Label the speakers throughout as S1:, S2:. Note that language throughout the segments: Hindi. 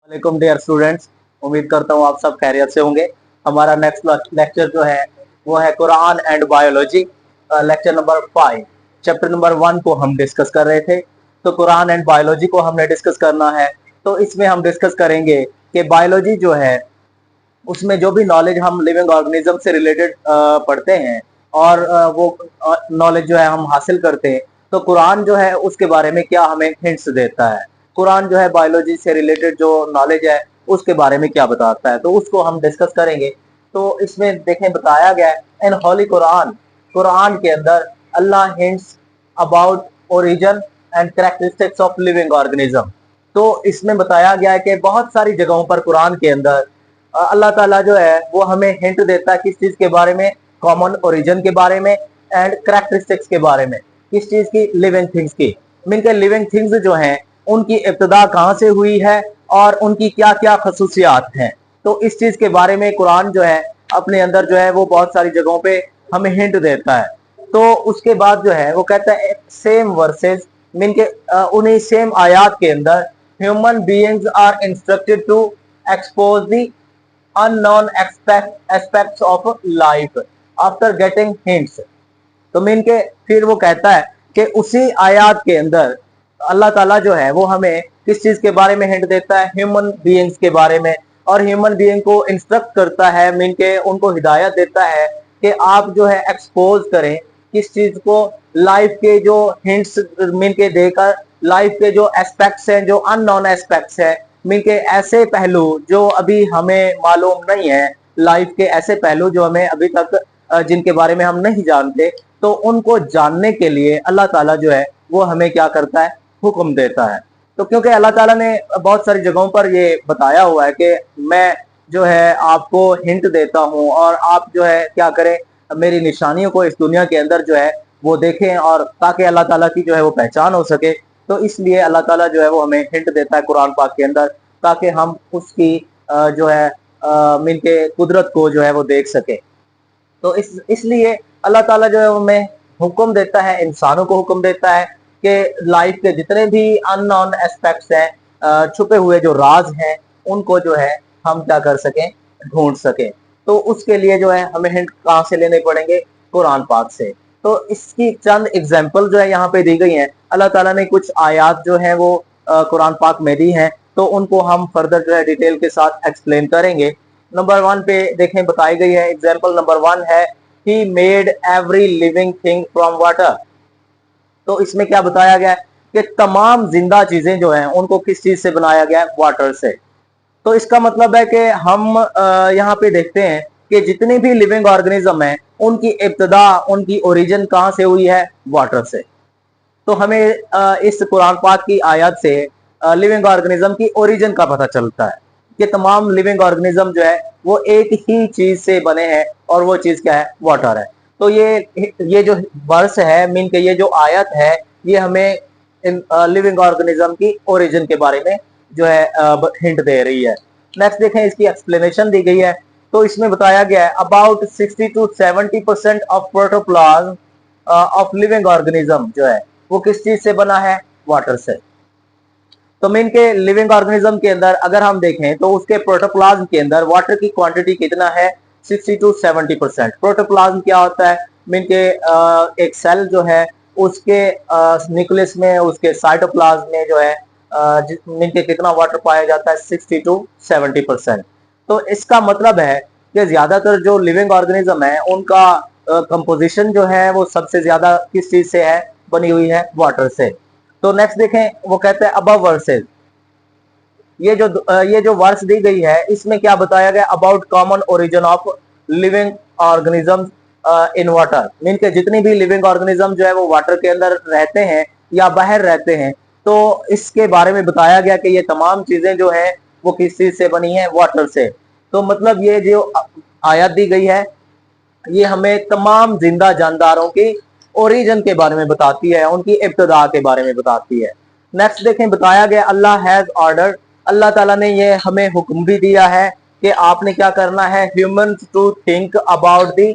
S1: वालेकुम डियर स्टूडेंट्स। उम्मीद करता हूँ आप सब खैरियत से होंगे। हमारा नेक्स्ट लेक्चर जो है वो है Quran and biology, lecture number 5। Chapter number 1 को हम डिस्कस कर रहे थे, तो कुरान एंड बायोलॉजी को हमने डिस्कस करना है। तो इसमें हम डिस्कस करेंगे कि बायोलॉजी जो है उसमें जो भी नॉलेज हम लिविंग ऑर्गेनिज्म से रिलेटेड पढ़ते हैं और वो नॉलेज जो है हम हासिल करते हैं, तो कुरान जो है उसके बारे में क्या हमें हिंट्स देता है। कुरान जो है बायोलॉजी से रिलेटेड जो नॉलेज है उसके बारे में क्या बताता है, तो उसको हम डिस्कस करेंगे। तो इसमें देखें बताया गया है इन होली कुरान, कुरान के अंदर Allah hints about origin and characteristics of living organism. तो इसमें बताया गया है कि बहुत सारी जगहों पर कुरान के अंदर अल्लाह ताला जो है वो हमें हिंट देता है किस चीज के बारे में, कॉमन ओरिजिन के बारे में एंड कैरेक्टरिस्टिक्स के बारे में, किस चीज की, लिविंग थिंग्स की। मीन के लिविंग थिंग्स जो हैं उनकी इब्तिदा कहाँ से हुई है और उनकी क्या क्या खसूसियात हैं। तो इस चीज के बारे में कुरान जो है अपने अंदर जो है वो बहुत सारी जगहों पे हमें हिंट देता है। तो उसके बाद जो है वो कहता है सेम वर्सेस, मीन के उन्हीं सेम आयात के अंदर human beings are instructed to expose the unknown aspects of life after getting hints। तो मीन के फिर वो कहता है कि उसी आयात के अंदर अल्लाह ताला जो है वो हमें किस चीज के बारे में हिंट देता है, ह्यूमन बीइंग्स के बारे में। और ह्यूमन बीइंग को इंस्ट्रक्ट करता है, मीन के उनको हिदायत देता है कि आप जो है एक्सपोज करें किस चीज को, लाइफ के जो हिंट्स मीन के देकर, लाइफ के जो एस्पेक्ट्स हैं, जो अननोन एस्पेक्ट्स है, मीन के ऐसे पहलू जो अभी हमें मालूम नहीं है, लाइफ के ऐसे पहलू जो हमें अभी तक जिनके बारे में हम नहीं जानते, तो उनको जानने के लिए अल्लाह ताला जो है वो हमें क्या करता है, हुक्म देता है। तो क्योंकि अल्लाह ताला ने बहुत सारी जगहों पर ये बताया हुआ है कि मैं जो है आपको हिंट देता हूँ और आप जो है क्या करें, मेरी निशानियों को इस दुनिया के अंदर जो है वो देखें, और ताकि अल्लाह ताला की जो है वो पहचान हो सके। तो इसलिए अल्लाह ताला जो है वो हमें हिंट देता है कुरान पाक के अंदर, ताकि हम उसकी जो है मीन के कुदरत को जो है वो देख सके। तो इसलिए अल्लाह ताला जो है हमें हुक्म देता है, इंसानों को हुक्म देता है कि लाइफ के जितने भी अननोन एस्पेक्ट्स हैं, छुपे हुए जो राज हैं, उनको जो है हम क्या कर सकें, ढूंढ सकें। तो उसके लिए जो है हमें हिंट कहाँ से लेने पड़ेंगे, कुरान पाक से। तो इसकी चंद एग्जाम्पल जो है यहाँ पे दी गई हैं। अल्लाह ताला ने कुछ आयात जो है वो कुरान पाक में दी हैं, तो उनको हम फर्दर जो है डिटेल के साथ एक्सप्लेन करेंगे। नंबर 1 पे देखें बताई गई है, एग्जाम्पल नंबर 1 है he made every living thing from water. तो इसमें क्या बताया गया है कि तमाम जिंदा चीजें जो हैं उनको किस चीज से बनाया गया है, वाटर से। तो इसका मतलब है कि हम यहाँ पे देखते हैं कि जितनी भी लिविंग ऑर्गेनिज्म है उनकी इब्तिदा, उनकी ओरिजिन कहाँ से हुई है, वाटर से। तो हमें इस कुरान पाक की आयत से लिविंग ऑर्गेनिज्म की ओरिजिन का पता चलता है कि तमाम लिविंग ऑर्गेनिज्म जो है वो एक ही चीज से बने हैं, और वो चीज क्या है, वाटर है। तो ये जो वर्स है, मीन के ये जो आयत है, ये हमें लिविंग ऑर्गेनिज्म की ओरिजिन के बारे में जो है हिंट दे रही है। नेक्स्ट देखें, इसकी एक्सप्लेनेशन दी गई है। तो इसमें बताया गया है about 60 to 70% of protoplasm of living organism जो है वो किस चीज से बना है, वाटर से। तो मीन के लिविंग ऑर्गेनिज्म के अंदर अगर हम देखें तो उसके प्रोटोप्लाज्म के अंदर वाटर की क्वांटिटी कितना है, 60 to 70%। प्रोटोप्लाज्म क्या होता है, मीन के एक सेल जो है उसके न्यूक्लियस में, उसके साइटोप्लाज्म में जो है मीन के कितना वाटर पाया जाता है, 60 to 70%। तो इसका मतलब है कि ज्यादातर जो लिविंग ऑर्गेनिज्म है उनका कंपोजिशन जो है वो सबसे ज्यादा किस चीज से है, बनी हुई है, वाटर से। तो नेक्स्ट देखें, वो कहते हैं अबव वर्सेस। ये जो वर्स दी गई है इसमें क्या बताया गया, about common origin of living organism in water. Mean के जितनी भी लिविंग ऑर्गेनिज्म जो है वो वाटर के अंदर रहते हैं या बाहर रहते हैं, तो इसके बारे में बताया गया कि ये तमाम चीजें जो है वो किस चीज से बनी है, वाटर से। तो मतलब ये जो आयत दी गई है ये हमें तमाम जिंदा जानदारों की ओरिजिन के बारे में बताती है, उनकी इब्तिदा के बारे में बताती है। नेक्स्ट देखें, बताया गया अल्लाह हैज ऑर्डर, अल्लाह ताला ने ये हमें हुक्म भी दिया है कि आपने क्या करना है, humans to think about the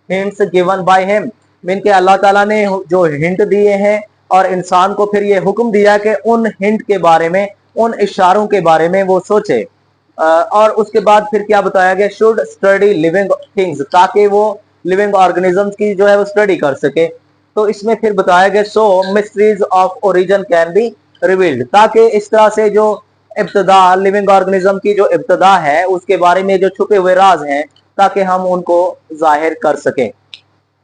S1: hints given by him. Mean के अल्लाह ताला ने जो हिंट दिए हैं और इंसान को फिर ये हुक्म दिया कि उन हिंट के बारे में उन इशारों के बारे में वो सोचे। और उसके बाद फिर क्या बताया गया, शुड स्टडी लिविंग थिंग्स, ताकि वो लिविंग ऑर्गेनिजम्स की जो है वो स्टडी कर सके। तो इसमें फिर बताया गया so mysteries of origin can be revealed, ताकि इस तरह से जो इब्तदा लिविंग ऑर्गेनिज्म की जो इब्तदा है उसके बारे में जो छुपे हुए राज हैं, ताकि हम उनको जाहिर कर सकें।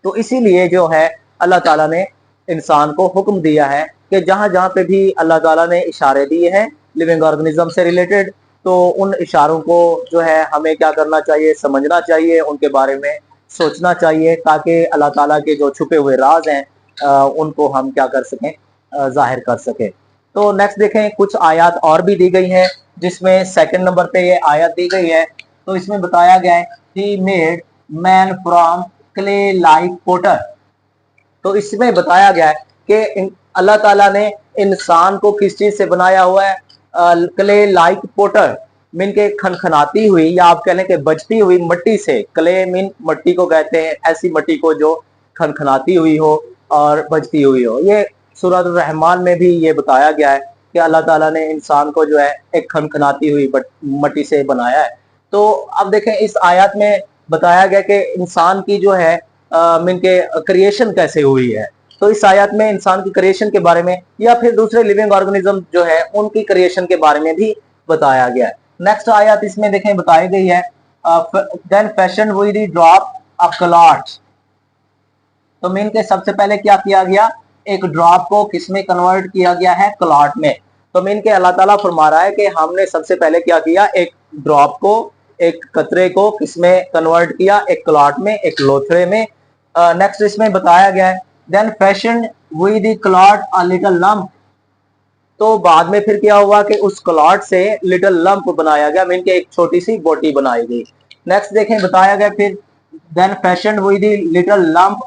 S1: तो इसीलिए जो है अल्लाह ताला ने इंसान को हुक्म दिया है कि जहां जहां पे भी अल्लाह ताला ने इशारे दिए हैं लिविंग ऑर्गेनिज्म से रिलेटेड, तो उन इशारों को जो है हमें क्या करना चाहिए, समझना चाहिए, उनके बारे में सोचना चाहिए, ताकि अल्लाह ताला के जो छुपे हुए राज हैं उनको हम क्या कर सकें, जाहिर कर सकें। तो नेक्स्ट देखें, कुछ आयत और भी दी गई हैं, जिसमें सेकंड नंबर पे ये आयत दी गई है। तो इसमें बताया गया है he made man from clay like potter. तो इसमें बताया गया है कि अल्लाह ताला ने इंसान को किस चीज से बनाया हुआ है, क्ले लाइक पोटर मीन के खनखनाती हुई, या आप कह लें कि बजती हुई मट्टी से। क्ले मीन मट्टी को कहते हैं, ऐसी मट्टी को जो खनखनाती हुई हो और बजती हुई हो। ये सूरत रहमान में भी ये बताया गया है कि अल्लाह ताला ने इंसान को जो है एक खनखनाती हुई मट्टी से बनाया है। तो अब देखें इस आयत में बताया गया कि इंसान की जो है मीन के क्रिएशन कैसे हुई है। तो इस आयत में इंसान की क्रिएशन के बारे में या फिर दूसरे लिविंग ऑर्गेनिज्म जो है उनकी क्रिएशन के बारे में भी बताया गया है। नेक्स्ट आयत इसमें देखें बताई गई है, then fashion with the drop of clot. तो मीन के सबसे पहले क्या किया गया, एक ड्रॉप को किसमें कन्वर्ट किया गया है, क्लॉट में। तो मीन के अल्लाह ताला फरमा रहा है कि हमने सबसे पहले क्या किया, एक ड्रॉप को, एक कतरे को किसमें कन्वर्ट किया, एक क्लॉट में, एक लोथड़े में। नेक्स्ट इसमें बताया गया है then fashion with the clot a little lump. तो बाद में फिर क्या हुआ कि उस क्लॉट से लिटिल लंप बनाया गया, मीन के एक छोटी सी बोटी बनाई गई। नेक्स्ट देखें बताया गया फिर then fashion with the little lump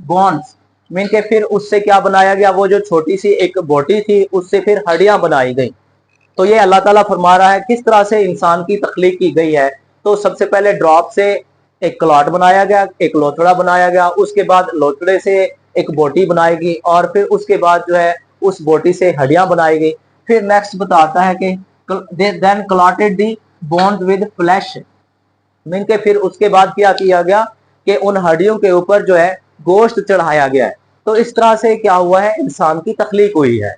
S1: bones, mean के फिर उससे क्या बनाया गया, वो जो छोटी सी एक बोटी थी उससे फिर हड्डियां बनाई गई। तो ये अल्लाह ताला फरमा रहा है किस तरह से इंसान की तख्लीक की गई है। तो सबसे पहले ड्रॉप से एक क्लॉट बनाया गया, एक लोथड़ा बनाया गया, उसके बाद लोथड़े से एक बोटी बनाई गई, और फिर उसके बाद जो है उस बोटी से हड्डियां बनाई गई। फिर नेक्स्ट बताता है कि then clotted the bones with flesh, mean के फिर उसके बाद क्या किया गया कि उन हड्डियों के ऊपर जो है गोश्त चढ़ाया गया है। तो इस तरह से क्या हुआ है, इंसान की तख्लीक हुई है।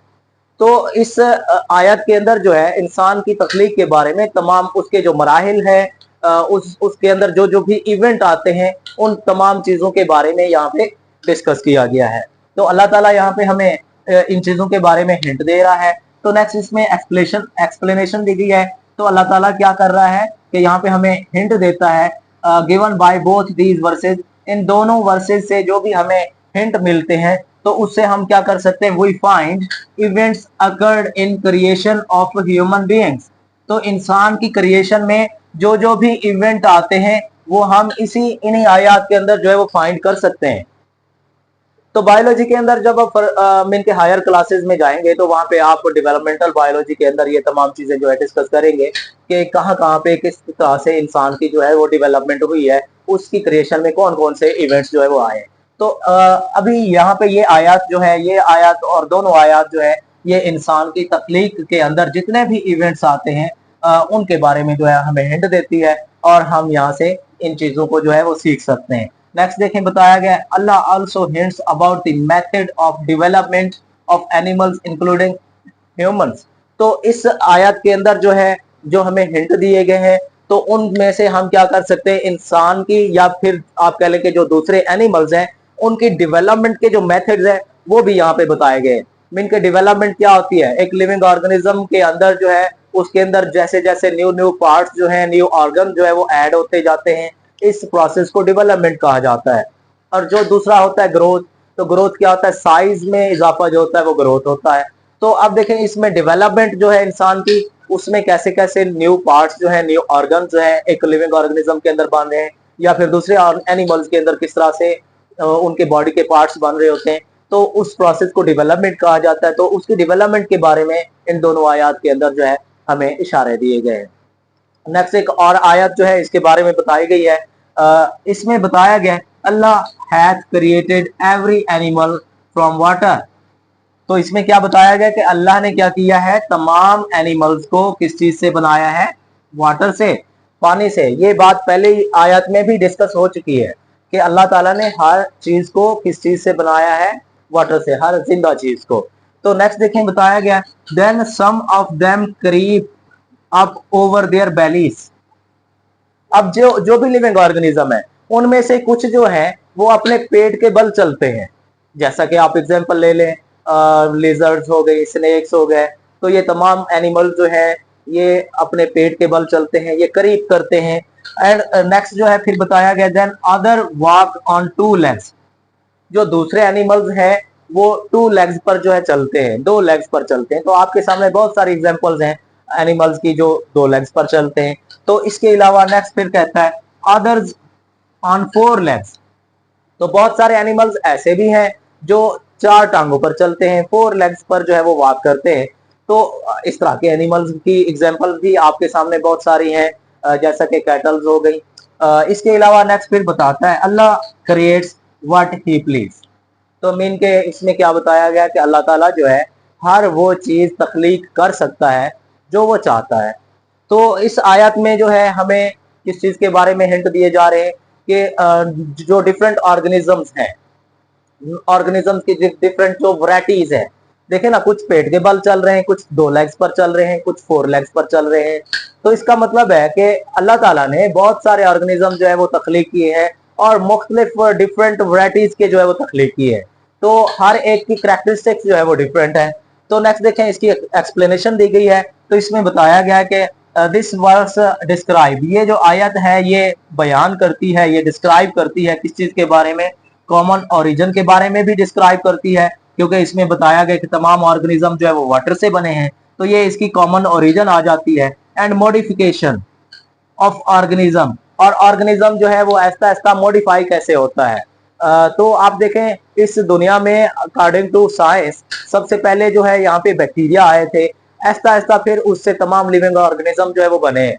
S1: तो इस आयत के अंदर जो है इंसान की तख्लीक के बारे में तमाम उसके जो मराहिल है, उसके अंदर जो जो भी इवेंट आते हैं, उन तमाम चीजों के बारे में यहाँ पे डिस्कस किया गया है। तो अल्लाह ताला यहाँ पे हमें इन चीजों के बारे में हिंट दे रहा है। तो नेक्स्ट इसमें एक्सप्लेनेशन दी गई है। तो अल्लाह ताला क्या कर रहा है कि यहाँ पे हमें हिंट देता है, given by both these verses, इन दोनों वर्सेज से जो भी हमें हिंट मिलते हैं, तो उससे हम क्या कर सकते हैं, we find events occurred in creation of human beings. तो इंसान की क्रिएशन में जो जो भी इवेंट आते हैं वो हम इन्हीं आयात के अंदर जो है वो फाइंड कर सकते हैं। तो बायोलॉजी के अंदर जब आप मीन के हायर क्लासेस में जाएंगे तो वहां पे आप डेवलपमेंटल बायोलॉजी के अंदर ये तमाम चीजें जो है डिस्कस करेंगे कि कहाँ कहाँ पे किस तरह से इंसान की जो है वो डेवलपमेंट हुई है, उसकी क्रिएशन में कौन कौन से इवेंट्स जो है वो आए। तो अभी यहाँ पे ये आयत जो है, ये आयत और दोनों आयत जो है ये इंसान की तख्लीक के अंदर जितने भी इवेंट्स आते हैं उनके बारे में जो है हमें हिंट देती है, और हम यहाँ से इन चीजों को जो है वो सीख सकते हैं। नेक्स्ट देखें बताया गया Allah also hints about the method of development of animals including humans. तो इस आयत के अंदर जो है जो हमें हिंट दिए गए हैं, तो उनमें से हम क्या कर सकते हैं, इंसान की या फिर आप कह लें कि जो दूसरे एनिमल्स हैं उनकी डेवलपमेंट के जो मेथड्स हैं वो भी यहाँ पे बताए गए हैं। मीन के डेवलपमेंट क्या होती है, एक लिविंग ऑर्गेनिज्म के अंदर जो है उसके अंदर जैसे जैसे न्यू न्यू पार्ट्स जो है, न्यू ऑर्गन जो है वो ऐड होते जाते हैं, इस प्रोसेस को डेवलपमेंट कहा जाता है। और जो दूसरा होता है ग्रोथ, तो ग्रोथ क्या होता है, साइज में इजाफा जो होता है वो ग्रोथ होता है। तो अब देखें इसमें डेवलपमेंट जो है इंसान की, उसमें कैसे कैसे न्यू पार्ट्स जो है, न्यू ऑर्गन जो है एक लिविंग ऑर्गेनिज्म के अंदर बन रहे हैं, या फिर दूसरे एनिमल्स के अंदर किस तरह से उनके बॉडी के पार्ट्स बन रहे होते हैं, तो उस प्रोसेस को डेवलपमेंट कहा जाता है। तो उसकी डेवलपमेंट के बारे में इन दोनों आयात के अंदर जो है हमें इशारे दिए गए हैं। नेक्स्ट एक और आयत जो है इसके बारे में बताई गई है, इसमें बताया गया Allah hath created every animal from water. तो इसमें क्या बताया गया कि अल्लाह ने क्या किया है, तमाम एनिमल्स को किस चीज से बनाया है, वाटर से, पानी से। ये बात पहले ही आयत में भी डिस्कस हो चुकी है कि अल्लाह ताला ने हर चीज को किस चीज से बनाया है, वाटर से, हर जिंदा चीज को। तो नेक्स्ट देखें, बताया गया then some of them creep up over their bellies. अब जो जो भी लिविंग ऑर्गेनिज्म है उनमें से कुछ जो है वो अपने पेट के बल चलते हैं। जैसा कि आप एग्जांपल ले लें, लिजर्ड्स हो गए, स्नेक्स हो गए, तो ये तमाम एनिमल जो है ये अपने पेट के बल चलते हैं, ये करीब करते हैं। एंड नेक्स्ट जो है फिर बताया गया then other walk on two legs. जो दूसरे एनिमल्स हैं वो टू लेग्स पर जो है चलते हैं, दो लेग्स पर चलते हैं। तो आपके सामने बहुत सारी एग्जांपल्स हैं एनिमल्स की जो दो लेग्स पर चलते हैं। तो इसके अलावा नेक्स्ट फिर कहता है अदर्स ऑन फोर लेग्स। तो बहुत सारे एनिमल्स ऐसे भी हैं जो चार टांगों पर चलते हैं, फोर लेग्स पर जो है वो वॉक करते हैं। तो इस तरह के एनिमल्स की एग्जांपल भी आपके सामने बहुत सारी हैं, जैसा कि कैटल्स हो गई। इसके अलावा नेक्स्ट फिर बताता है अल्लाह क्रिएट्स व्हाट ही प्लीज। तो मीन के इसमें क्या बताया गया कि अल्लाह ताला जो है हर वो चीज तख्लीक कर सकता है जो वो चाहता है। तो इस आयत में जो है हमें किस चीज के बारे में हिंट दिए जा रहे हैं कि जो डिफरेंट ऑर्गेनिजम्स हैं, ऑर्गेनिजम्स की डिफरेंट जो वैरायटीज है, देखे ना, कुछ पेट के बल चल रहे हैं, कुछ दो लेग्स पर चल रहे हैं, कुछ फोर लेग्स पर चल रहे हैं। तो इसका मतलब है कि अल्लाह ताला ने बहुत सारे ऑर्गेनिज्म जो है वो तख्लीक किए हैं और मुख्तलिफ डिफरेंट वैरायटीज के जो है वो तख्लीक किए हैं। तो हर एक की करैक्टरिस्टिक्स जो है वो डिफरेंट है। तो नेक्स्ट देखें, इसकी एक्सप्लेनेशन दी गई है। तो इसमें बताया गया है कि दिस वर्स डिस्क्राइब, ये जो आयत है ये बयान करती है, ये डिस्क्राइब करती है किस चीज के बारे में, कॉमन ओरिजिन के बारे में भी डिस्क्राइब करती है, क्योंकि इसमें बताया गया कि तमाम ऑर्गेनिज्म जो है वो वाटर से बने हैं, तो ये इसकी कॉमन ओरिजिन आ जाती है। एंड मॉडिफिकेशन ऑफ ऑर्गेनिज्म, और ऑर्गेनिज्म जो है वो ऐसा ऐसा मॉडिफाई कैसे होता है। तो आप देखें इस दुनिया में अकॉर्डिंग टू साइंस सबसे पहले जो है यहाँ पे बैक्टीरिया आए थे, ऐसा ऐसा फिर उससे तमाम लिविंग ऑर्गेनिज्म जो है वो बने हैं।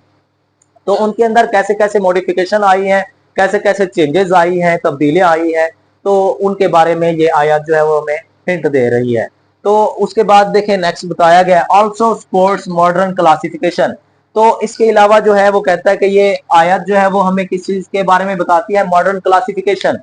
S1: तो उनके अंदर कैसे कैसे मॉडिफिकेशन आई है, कैसे कैसे चेंजेस आई हैं, तब्दीलियां आई हैं, तो उनके बारे में ये आयत जो है वो हमें हिंट दे रही है। तो उसके बाद देखें नेक्स्ट बताया गया ऑल्सो स्पोर्ट्स मॉडर्न क्लासिफिकेशन। तो इसके अलावा जो है वो कहता है कि ये आयत जो है वो हमें किस चीज के बारे में बताती है, मॉडर्न क्लासिफिकेशन।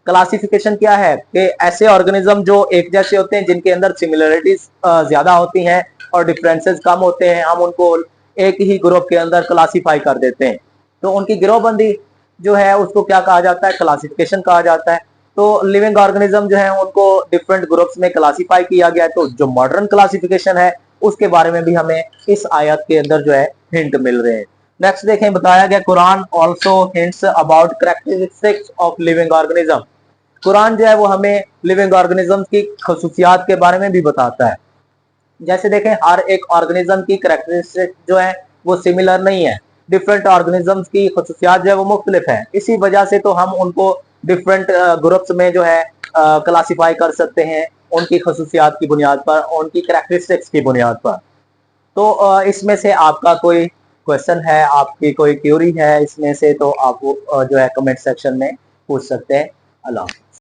S1: क्लासिफिकेशन क्या है कि ऐसे ऑर्गेनिज्म जो एक जैसे होते हैं, जिनके अंदर सिमिलरिटीज ज्यादा होती हैं और डिफरेंसेस कम होते हैं, हम उनको एक ही ग्रुप के अंदर क्लासिफाई कर देते हैं। तो उनकी गिरोहबंदी जो है उसको क्या कहा जाता है, क्लासिफिकेशन कहा जाता है। तो लिविंग ऑर्गेनिज्म जो है उनको डिफरेंट ग्रुप्स में क्लासिफाई किया गया है। तो जो मॉडर्न क्लासिफिकेशन है उसके बारे में भी हमें इस आयत के अंदर जो है हिंट मिल रहे हैं। नेक्स्ट देखें, बताया गया Quran also hints about characteristics of living organism. Quran जो है वो हमें लिविंग ऑर्गेनिज्म की खसूसियात के बारे में भी बताता है। जैसे देखें हर एक ऑर्गेनिज्म की करैक्टरिस्टिक जो है वो सिमिलर नहीं है, डिफरेंट ऑर्गेनिजम्स की खसूसियात जो है वो मुख्तलिफ है। इसी वजह से तो हम उनको डिफरेंट ग्रुप्स में जो है क्लासिफाई कर सकते हैं, उनकी खसूसियात की बुनियाद पर, उनकी करैक्टरिस्टिक्स की बुनियाद पर। तो इसमें से आपका कोई क्वेश्चन है, आपकी कोई क्यूरी है इसमें से, तो आप जो है कमेंट सेक्शन में पूछ सकते हैं। अल्लाह।